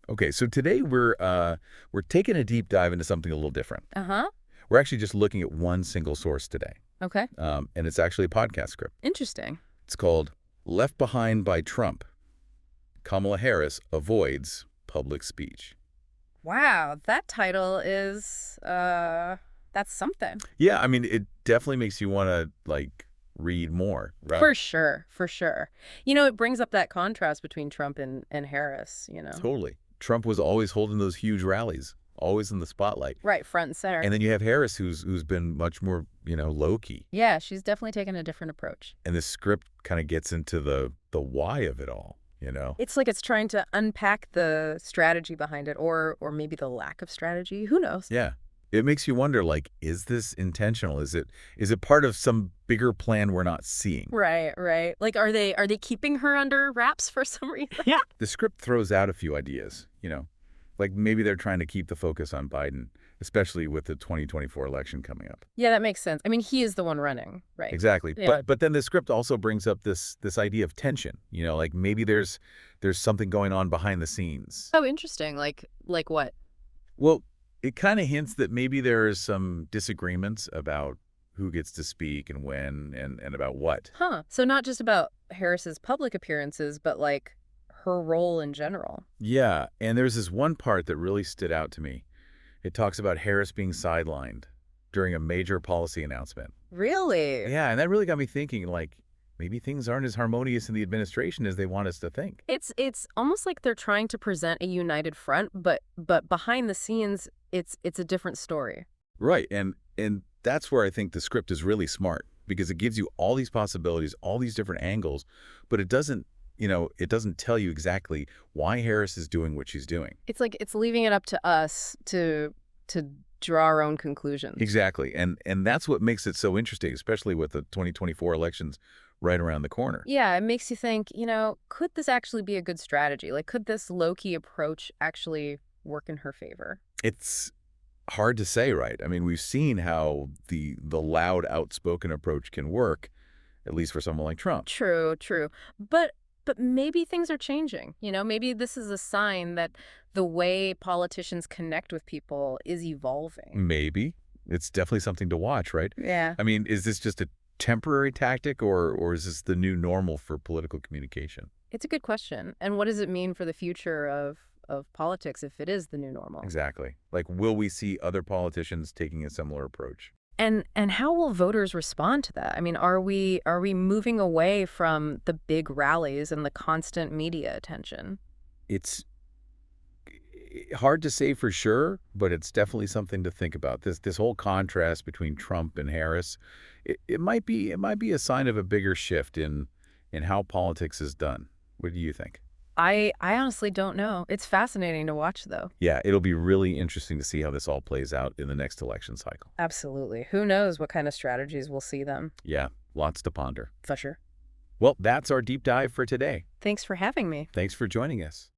Okay, so today we're taking a deep dive into something a little different. Uh-huh. We're actually just looking at one single source today, Okay. and it's actually a podcast script. Interesting. It's called "Left Behind by Trump: Kamala Harris Avoids Public Speech." Wow, that title is that's something. Yeah, I mean, it definitely makes you want to read more, right? For sure, for sure. It brings up that contrast between Trump and Harris. Totally. Trump was always holding those huge rallies, always in the spotlight. Right, front and center. And then you have Harris, who's been much more, low key. Yeah, she's definitely taken a different approach. And the script kind of gets into the why of it all. It's like it's trying to unpack the strategy behind it or maybe the lack of strategy. Who knows? Yeah. It makes you wonder, is this intentional? Is it part of some bigger plan we're not seeing? Right, right. Like are they keeping her under wraps for some reason? Yeah. The script throws out a few ideas. Like maybe they're trying to keep the focus on Biden, especially with the 2024 election coming up. Yeah, that makes sense. I mean, he is the one running, right? Exactly. Yeah. But then the script also brings up this idea of tension. Like maybe there's something going on behind the scenes. Oh, interesting. Like what? Well, it kind of hints that maybe there is some disagreements about who gets to speak and when and about what. Huh. So not just about Harris's public appearances, but her role in general. Yeah, and there's this one part that really stood out to me. It talks about Harris being sidelined during a major policy announcement. Really? Yeah, and that really got me thinking, maybe things aren't as harmonious in the administration as they want us to think. It's almost like they're trying to present a united front, but behind the scenes, it's a different story. Right, and that's where I think the script is really smart, because it gives you all these possibilities, all these different angles, but it doesn't tell you exactly why Harris is doing what she's doing. It's like it's leaving it up to us to draw our own conclusions. Exactly, and that's what makes it so interesting, especially with the 2024 elections right around the corner. Yeah, it makes you think, could this actually be a good strategy? Could this low-key approach actually work in her favor? It's hard to say, right? I mean, we've seen how the loud, outspoken approach can work, at least for someone like Trump. True, true. But maybe things are changing. Maybe this is a sign that the way politicians connect with people is evolving. Maybe. It's definitely something to watch, right? Yeah. I mean, is this just a temporary tactic or is this the new normal for political communication? It's a good question. And what does it mean for the future of politics if it is the new normal? Exactly. Will we see other politicians taking a similar approach? And how will voters respond to that? I mean, are we moving away from the big rallies and the constant media attention? It's hard to say for sure, but it's definitely something to think about. This whole contrast between Trump and Harris, it might be a sign of a bigger shift in how politics is done. What do you think? I honestly don't know. It's fascinating to watch, though. Yeah, it'll be really interesting to see how this all plays out in the next election cycle. Absolutely. Who knows what kind of strategies we'll see them. Yeah, lots to ponder. For sure. Well, that's our deep dive for today. Thanks for having me. Thanks for joining us.